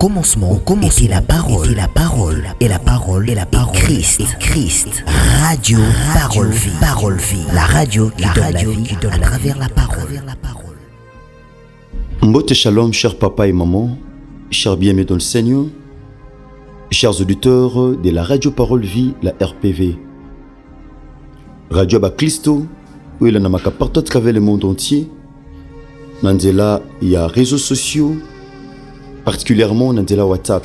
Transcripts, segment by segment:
commencement était la parole, et la parole est Christ. Radio, parole vie, la radio qui donne la vie à travers la parole. Mbote shalom, chers papa et maman, chers bien-aimés dans le Seigneur, chers auditeurs de la radio Parole Vie, la RPV. Radio Baklisto, où il en a partout à travers le monde entier. Nandela, il y a réseaux sociaux, particulièrement Nandela WhatsApp.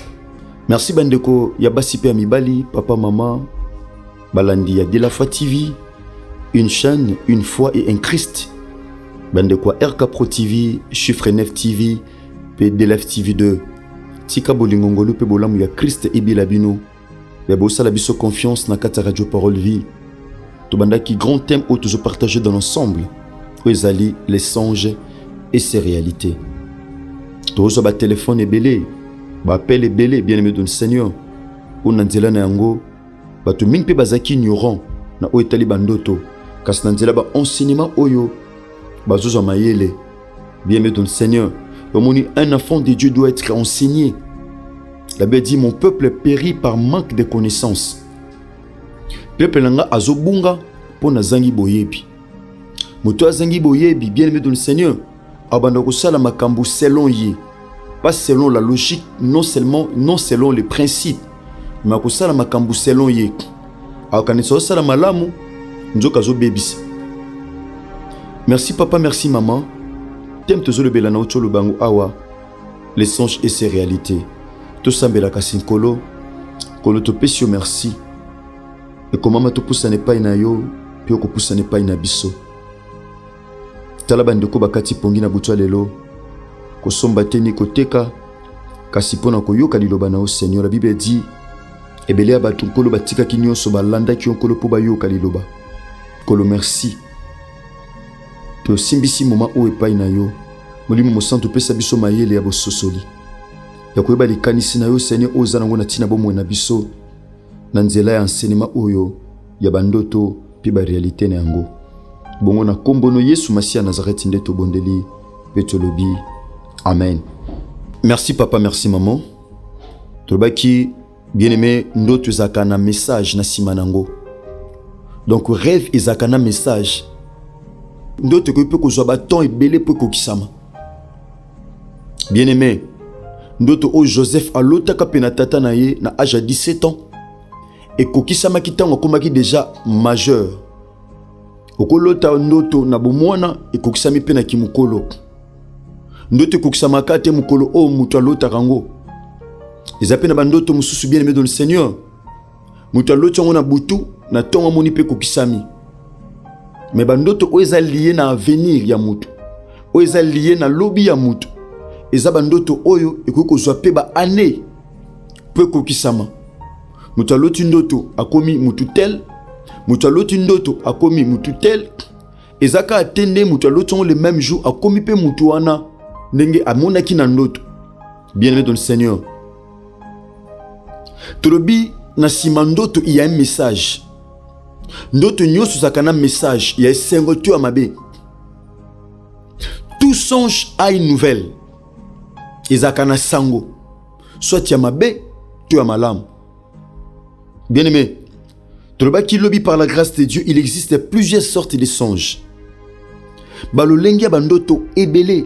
Merci Bandeko, il y a Basipe Amibali, papa, maman, Balandi, il y a Delafa TV, une chaîne, une foi et un Christ. Bandeko RK Pro TV, Chiffre 9 TV, Delaf TV 2. Tika Bolingongolo, Pebolam, il y a Christ et Bilabino. Il y a Bossa Labiso Confiance, Nakata Radio Parole Vie. Tobandaki grand thème où toujours partagé dans l'ensemble. Où ils allient les songes et ses réalités. Toujours ba téléphone est belé, ba appel est belé, bien aimé dans le Seigneur. Où Nandela na yango, ba tu ming pe bazaki ignorant na o etali bandoto. Kas Nandela ba enseignement oyo, ba zozo mayele, bien aimé dans le Seigneur. Un enfant de Dieu doit être enseigné. La Bible dit mon peuple périt par manque de connaissances. Peuple nanga azobunga pour na zangi boyebi. Moto azangi boyebi bien aimé dans le Seigneur. Abanda ko sala makambo selon ye. Pas selon la logique, non selon les principes. Mais ko sala makambo selon ye. Akaniso sala malamu njoka zo bebisa. Merci papa, merci maman. T'aimes te le belana le bango awa. Les songes et ses réalités. To sambela kasinkolo. Kolo to pesio merci. Et comment ma to poussa n'est pas ina yo. Pio ko poussa n'est pas ina biso. Talabande ko bakati pongi na butwa lelo. Ko somba teni ko teka. Kasi pona ko yoka liloba na o Seigneur. La Bible dit. Ebele abatu kolo batika kinyo so balanda ki onkolo po ba yoka liloba. Kolo merci. To simbisi moment où epai na yo molimo mosantu pesa biso mayele ya bososoli ya koyeba likanisi na yo Seigneur ozana ngona tina bomwe na biso na nzela ya enseignement oyo ya bandoto pi ba réalité na yango bongo na kombo no Yesu Masia Nazareth nde to bondeli petolobi amen. Merci papa, merci maman. Tobaki bien-aimé ndoto zakana message na simanango. Donc rêve ezakana message. Ndoto ko peut ko zo ba ton ebele po ko kisama. Bien-aimé, ndoto o Joseph alota ka pena tata na ye na âge de 17 ans. Et ko kisama kitango komaki déjà majeur. Okolota ndoto na bomwana e ko kisami pena kimukolo. Ndoto ko kisama kate mukolo o mutu alota kango. Ezapena bandoto mususu bien-aimé dans le Seigneur. Mutu alota ngona butu na tonga moni pe ko kisami. Mais bandoto oeza lié na avenir ya mutu. Oeza lié na lobby ya mutu. Eza bandoto oyo ekoko zwa pe ba année pe kokisama. Mutu aloti ndoto akomi mutu tel. Mutu aloti ndoto akomi mutu tel. Ezaka atende mutu aloti le même jour akomi pe mutu wana ndenge amonaki na ndoto. Bien-aimé dans le Seigneur. Tolobi na sima ndoto il y a un message. Ndoto nyoso zakana message, il y a 5 tu amabe. Tout songe a une nouvelle. Ezakana sango. Soit tu amabe, tu amalam. Bien-aimé, Toloba qui lobby par la grâce de Dieu, il existe plusieurs sortes de songes. Balolengia bandoto ebele.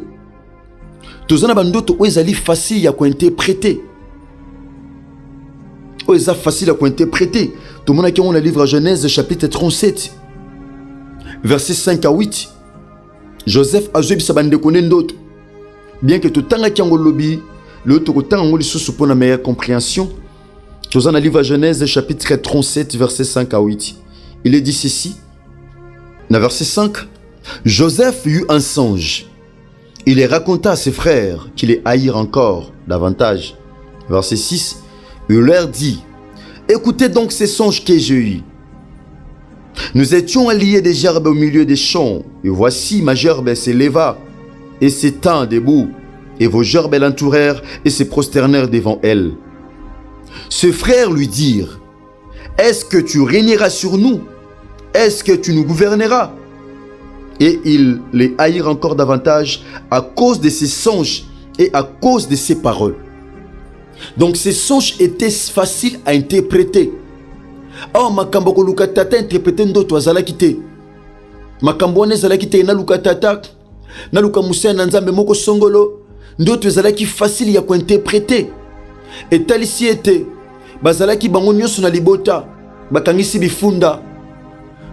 Tozana bandoto oezali facile à interpréter. Oeza facile à interpréter. Tout le monde a le livre Genèse chapitre 37 verset 5 à 8. Joseph a joué sa bande de connaître. Bien que tout le temps a le lobby, l'autre temps a eu pour la meilleure compréhension. Tout le livre Genèse chapitre 37 verset 5 à 8. Il est dit ceci. Dans verset 5, Joseph eut un songe. Il les raconta à ses frères qui les haïrent encore davantage. Verset 6, il leur dit. Écoutez donc ces songes que j'ai eus. Nous étions alliés des gerbes au milieu des champs, et voici ma gerbe s'éleva, et s'étend debout, et vos gerbes l'entourèrent, et se prosternèrent devant elle. Ses frères lui dirent, est-ce que tu régneras sur nous? Est-ce que tu nous gouverneras? Et ils les haïrent encore davantage à cause de ces songes et à cause de ces paroles. Donc ces songes étaient faciles à interpréter. Oh, makambo ko luka tata interpréter ndoto azalaki te. Makambo wana ezalaki te na luka tata, na luka musea na nzambe moko songolo, ndoto ezalaki facile ya ko interpréter. Etalisi ete bazalaki bango nyonso na libota, bakangisi bifunda.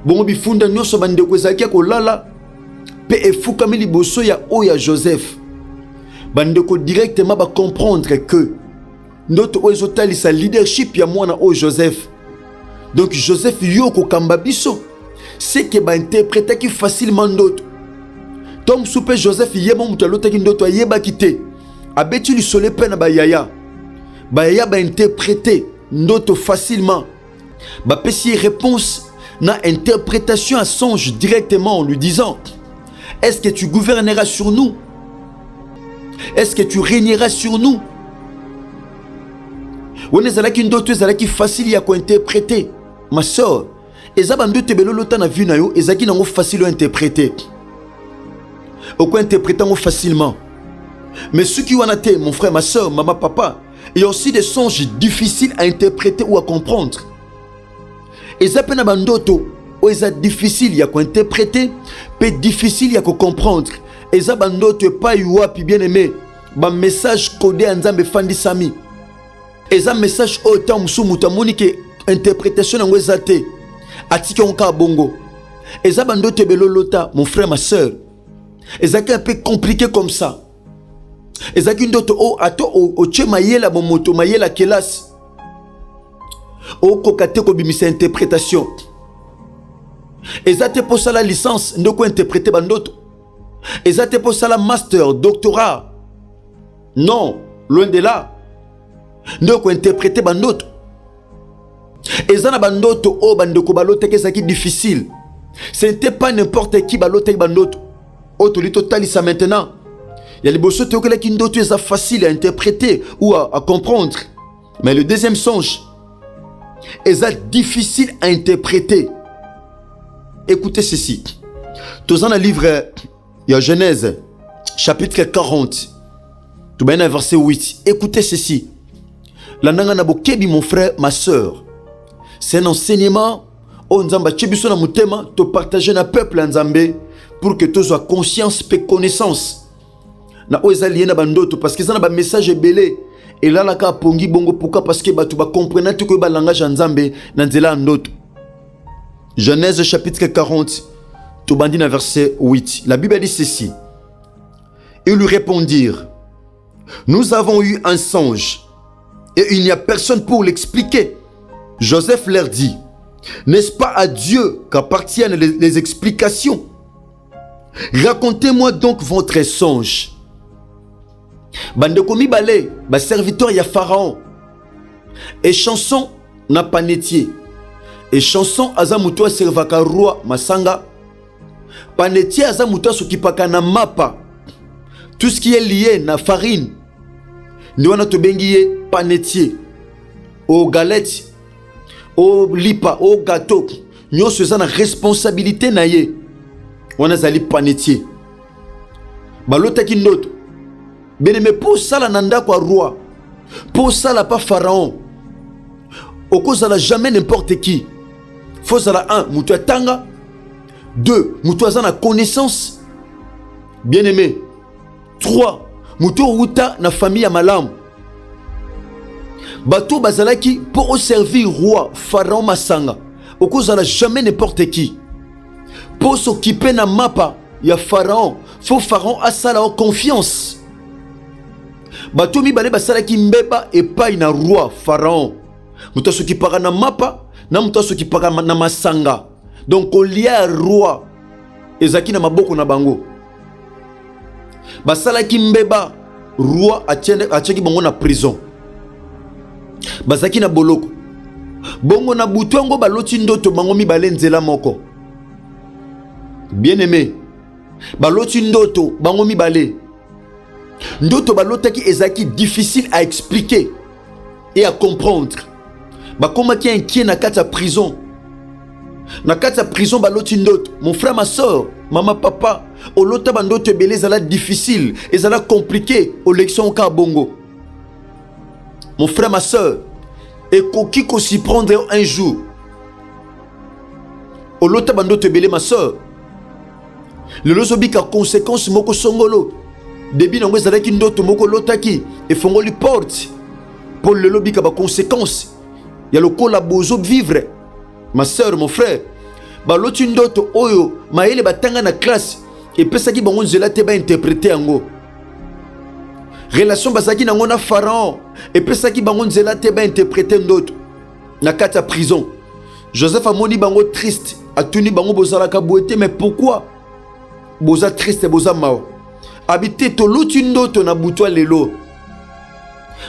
Bongo bifunda nyonso bandeko ezalaki kolala pe efukami liboso ya oya Joseph. Bandeko directement ba comprendre que ndoto oyo ezotalisa leadership ya mwana oyo Joseph. Donc Joseph yoko kamba biso, c'est que ba interprétaki facilement ndoto. Tom soupe Joseph yeba mutu alotaki ndoto ayeba kite. Abeti lisole pe na ba yaya. Ba yaya ba interpréter ndoto facilement. Ba pesi réponse na interprétation à songe directement en lui disant: est-ce que tu gouverneras sur nous? Est-ce que tu régneras sur nous? On est allé ndoto ezalaki facile ya ko interpréter. Ma soeur, ezaba ndoto belolo ta na vu na yo ezaki nango facile à interpréter. Oko interpréter ngo facilement. Mais ceux qui wana te, mon frère, ma soeur, maman, papa, il y a aussi des songes difficiles à interpréter ou à comprendre. Ezapa na bandoto o eza difficile ya ko interpréter, pe difficile ya ko comprendre. Eza bandoto pa yuapi bien aimé, ba message codé en Nzambe fandi sami. Eza message o ta musu mutamoni ke interprétation ngo ezate. Atiki onka bongo. Eza bandoto belolota, mon frère, ma soeur. Eza un peu compliqué comme ça. Eza ki ndoto o ato o che mayela moto mayela kelas. O kokate ko bimisa interprétation. Eza te pour ça la licence ndoko interpréter bandoto. Eza te pour ça la master, doctorat. Non, loin de là. Ndoko interpréter bandoto. Eza na bandoto o bandoko balote ke zaki difficile. Ce n'était pas n'importe qui balote bandoto. O tolito talisa maintenant. Il y a les bossos qui ndoto eza facile à interpréter ou à comprendre. Mais le deuxième songe est difficile à interpréter. Écoutez ceci. Dans un livre, il y a Genèse, chapitre 40, tout bien verset 8. Écoutez ceci. La nanga na bokebi, mon frère, ma soeur. C'est un enseignement. On nzamba chebiso na mutema to partager na peuple nzambe pour que tous soient conscience et connaissance. Na oza liena bandoto parce que ça na ba message belé. Et là, la ka pongi bongo pourquoi parce que tu vas comprendre tout que le langage nzambe na nzela ndoto. Genèse chapitre 40, tout bandi na verset 8. La Bible dit ceci. Ils lui répondirent: nous avons eu un songe et il n'y a personne pour l'expliquer. Joseph leur dit: n'est-ce pas à Dieu qu'appartiennent les explications? Racontez-moi donc votre songe. Bandeko mibale, ba serviteur ya Pharaon. Et chanson na panetier. Et chanson azamuto servaka roi masanga. Panetier azamuto sokipaka na mapa. Tout ce qui est lié na farine. Ndiwana to bengiye panetier. O galette, o lipa, o gâteau. Nyonso eza na responsabilité na ye. Wana zali panetier. Balota ki ndoto. Bien-aimé, pour ça, la nanda kwa roi. Pour ça, la pas pharaon. Au cause, ça jamais n'importe qui. Faut ça la 1, moutou tanga. 2, moutou na connaissance. Bien-aimé. 3, moutou outa na famille à malam. Bato bazalaki pour servir roi, pharaon masanga. Au cause, ça jamais n'importe qui. Pour s'occuper na mapa, il y a pharaon. Faut pharaon à ça la confiance. Bato mibale basalaki mbeba epai na roi pharaon. Muto soki para na mapa na muto soki para na masanga. Donc olia roi ezaki na maboko na bango. Basalaki mbeba roi atieki bango na prison. Bazaki na boloko. Bongo na butu yango baloti ndoto bango mibale nzela moko. Bien aimé. Baloti ndoto bango mibale. Ndoto balotaki ezaki difficile à expliquer et à comprendre. Bakoma ki inquiet na kati ya prison. Na kati ya prison baloti ndoto. Mon frère, ma soeur, maman, papa, olota bandoto ebele ezala difficile, ezala compliqué au lection ka bongo. mon frère, ma soeur, et qui s'y prendre un jour. Au lota bando te belé ma soeur. Le lozobika conséquence moko songolo. Debi nango ezalaki ndoto moko lotaki et fongoli porte. Pour le lobika ba conséquence. Ya lokola bozo vivre. Ma soeur, mon frère, ba loti ndoto oyo maele batanga na classe et pesaki bango nzela te ba interpréter yango. Relation basaki nango na pharaon et pesaki bango nzela te ba interpréter ndoto. Na kata prison. Joseph amoni bango triste, atuni bango bozalaka boete, mais pourquoi? Boza triste boza mao. Habité to loti ndoto na butwa lelo.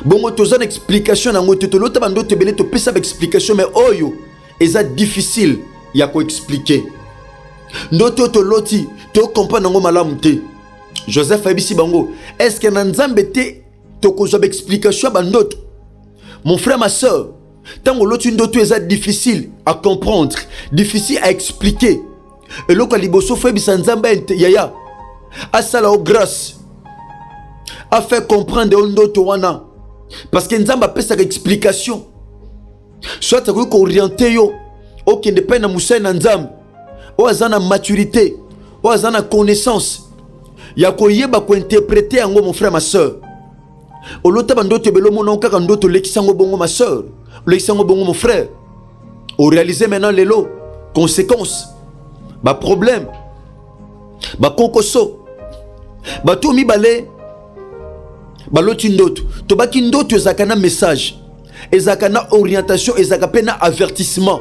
Bongo toza na explication nango te to lota bando te belé to pesa ba explication, mais oyo eza difficile ya ko expliquer. Ndoto to loti to comprendre nango malamu te. Joseph abisi bango, est-ce que na nzambe te to ko zoba explication ba ndoto? Mon frère, ma soeur, tango loti ndoto eza difficile à comprendre, difficile à expliquer. Et loko liboso fa bisa nzambe yaya asala o grâce a fait comprendre ndoto wana, parce que nzamba pesa explication. Soit tu ko orienter yo okende pe na musai na nzambe o azana maturité o azana connaissance ya ko yeba ko interpréter yango. Mon frère, ma soeur, olota bandoto belo mona kaka ndoto lekisango bongo ma soeur, lekisango bongo mon frère, o réaliser maintenant les lots conséquences ba problème ba konkoso ba to mibale ba loti ndoto to baki ndoto ezaka na message, ezaka na orientation, ezaka pe na avertissement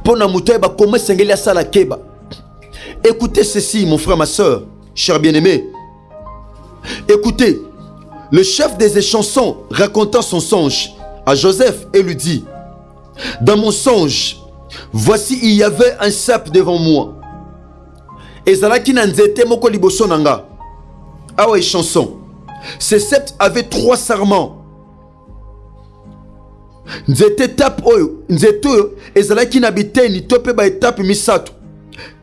pour na muto ba comment sengeli asala keba. Écoutez ceci, mon frère, ma soeur, cher bien-aimé. Écoutez, le chef des échansons raconta son songe à Joseph et lui dit: dans mon songe, voici, il y avait un sceptre devant moi. Et zalaki na nzete moko liboso nanga. Awa échanson. Ce sceptre avait 3 sarments. Nzete tape oyo, nzete oyo ezalaki na biteni tope ba étape misato.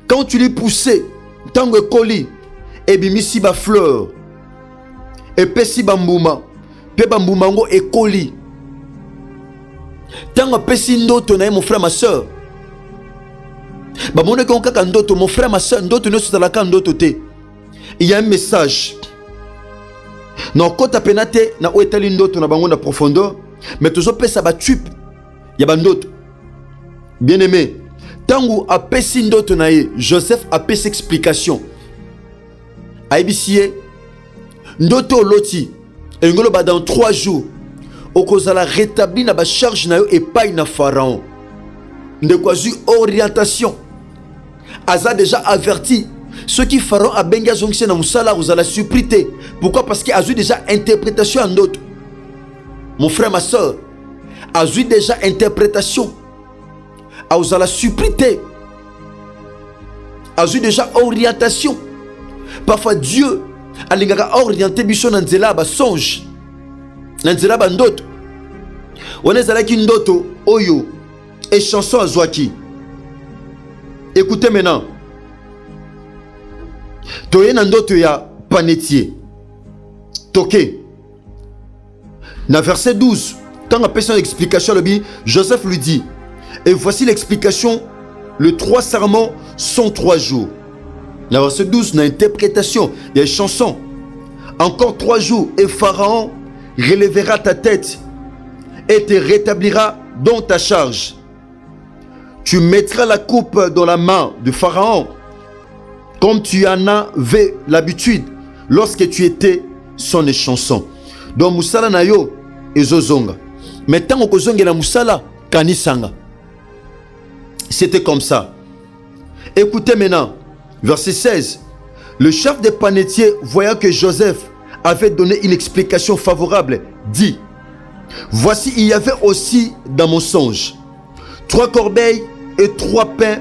Quand tu lui poussais, tango koli, et bimisi ba fleur, et pesi bambouma, pe bambouma ngo et koli. Tango pesi ndoto na mon frère, ma soeur. Ba mone kon kaka ndoto, mon frère, ma soeur, ndoto no sala ndoto te. Il y a un message. Non kota penate na oetali ndoto na bango na profondeur, mais toujours pesa ba tup. Ya ba ndoto. Bien aimé. Tango a pesi ndoto na ye, Joseph a pesi explication. Aibisie ndoto loti engolo ba dans 3 jours okozala rétabli na ba charge na yo epai na pharaon. Ndekwazu orientation. Aza déjà averti. Ceux qui pharaon a benga zongse na musala ozala surpris. Pourquoi? Parce qu'il a eu déjà interprétation en ndoto. Mon frère, ma soeur, a eu déjà interprétation. Vous allez supprimer. A eu déjà orientation. Parfois Dieu a orienté biso na nzela ba songe. Na nzela ba ndoto. On est allé ki ndoto oyo et chanson azwaki. Écoutez maintenant. Toye na ndoto ya panetier. Toke. Na verset 12. Tant après son explication, Joseph lui dit: et voici l'explication, les 3 serments sont 3 jours. La verset 12, dans l'interprétation, il y a une chanson. Encore 3 jours, et Pharaon relèvera ta tête et te rétablira dans ta charge. Tu mettras la coupe dans la main de Pharaon, comme tu en avais l'habitude lorsque tu étais son échanson. Donc, Moussala Nayo et Zozonga. Maintenant, on a Moussala Kanisanga. C'était comme ça. Écoutez maintenant, verset 16. Le chef des panetiers, voyant que Joseph avait donné une explication favorable, dit: voici, il y avait aussi dans mon songe 3 corbeilles et 3 pains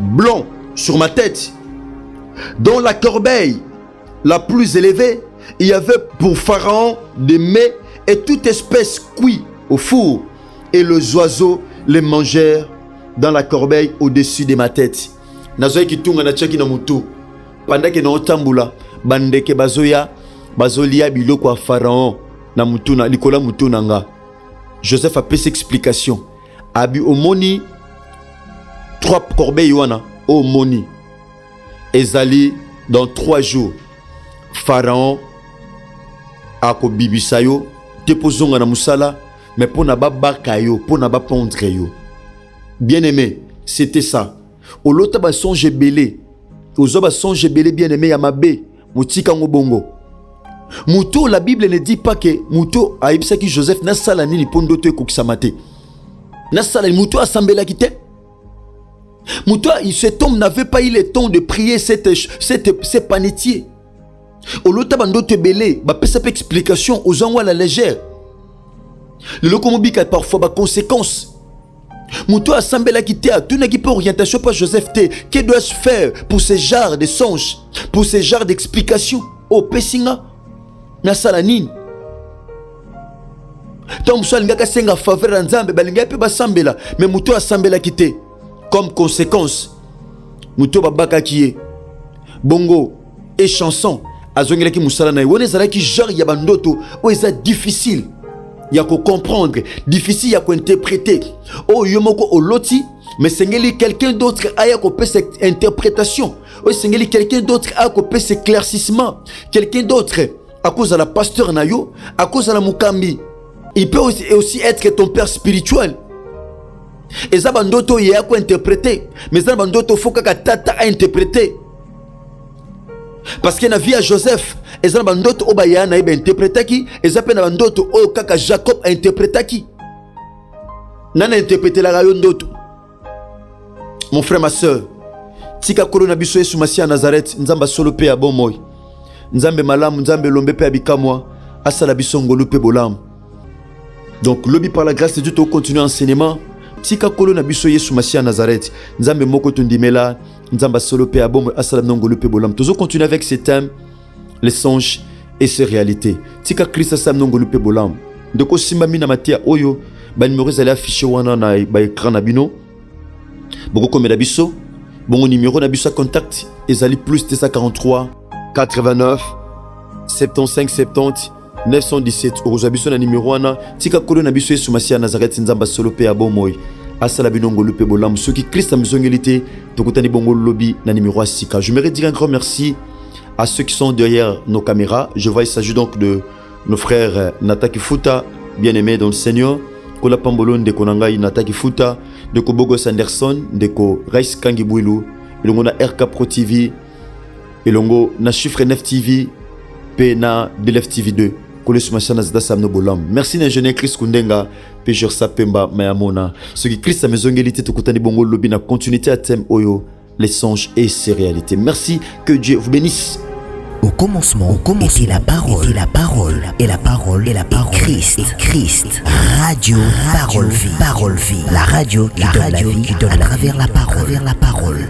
blancs sur ma tête. Dans la corbeille la plus élevée, il y avait pour Pharaon des mets et toute espèce cuit au four, et les oiseaux les mangèrent dans la corbeille au-dessus de ma tête. Nazoy kitunga na chaki na mutu. Pendant que na otambula, bandeke bazoya, bazolia biloko a Pharaon. na mutuna likola mutuna nga. Joseph a pris explication. Abi omoni 3 corbeilles wana omoni. Ezali dans 3 jours. Pharaon ako bibisayo deposonga na musala mais pour na ba bakayo, pour na ba pondre yo. Bien-aimé, c'était ça. Olota ba songe belé. Ozo ba songe belé bien-aimé ya mabe, mutika ngobongo. Muto, la Bible ne dit pas que Muto a ibisaki Joseph na sala nini pondo to ekoksamate. Na sala Muto asambela kite. Muto, cet homme n'avait pas eu le temps de prier ces panetiers. Olota bando te belé, ba pesa pe explication aux gens à la légère. Le lokomobika parfois ba conséquences. Muto asambela kite a tout n'aki pas orientation par Joseph T. Que dois-je faire pour ce genre de songes, pour ce genre d'explications? Oh pesinga na salanine. Tom so linga ka senga faveur nzambe balinga pe basambela mais muto asambela kite. Comme conséquence, muto babaka kiye. Bongo et chanson azongela ki musala na wone zala ki genre ya bandoto o eza difficile. Ya ko comprendre, difficile ya ko interpréter. Oh yomoko oloti, mais sengeli quelqu'un d'autre aya ko pe cette interprétation. Oh sengeli quelqu'un d'autre aya ko pe cet éclaircissement. Quelqu'un d'autre à cause de la pasteur nayo, à cause de la mukambi. Il peut aussi être ton père spirituel. Et ça bandoto ya ko interpréter, mais ça bandoto faut que tata a interprété. Parce que na vie à Joseph, et ça bandoto obaya na ibe interpréter qui, et ça pe na bandoto o kaka Jacob a interprété qui. Nana interprété la rayon doto. Mon frère, ma soeur, tika kolo na biso Yesu Masia Nazareth, nzamba solo pe ya bon moy. Nzambe malamu, nzambe lombe pe abikamwa, asala biso ngolu pe bolam. Donc lobi par la grâce de Dieu to continuer enseignement. Tika kolo na biso Yesu Masia Nazareth, nzambe moko tundimela, nzamba solo pe abom asala ngolu pe bolam. Tozo continuer avec ces thèmes, les songes et ces réalités. Tika Christ asala ngolu pe bolam. Ndoko simba mina matia oyo, ba numéro zali affiché wana na ba écran na bino. Boko komela biso, bongo numéro na biso contact ezali plus 243 89 75 70 917 Orojabiso na numéro wana tika kolo na biso Yesu Masia Nazareth nzamba solo pe abomoy asala binongo lupe bolam soki Christ a mizongelité tokutani bongo lobby na numéro asika. Je voudrais dire un grand merci à ceux qui sont derrière nos caméras. Je vois il s'agit donc de nos frères Nata Kifuta, bien-aimés dans le Seigneur, Kola Pambolon de Konangai Nata Kifuta, de Kobogo Sanderson, de Ko Rice Kangibwilu, et l'on a RK Pro TV, et l'on a Chiffre 9 TV, et na Delef TV 2. Merci l'ingénieur Chris Kundenga, Péjeur Sapemba, Mayamona. Ce qui Christ a mezongelité, Tokutani Bongo Lobi, na continuité à thème Oyo, les songes et ses réalités. Merci, que Dieu vous bénisse. Au commencement, était la parole, et la parole, Christ. Radio, parole vie, la radio qui donne la vie à travers la parole.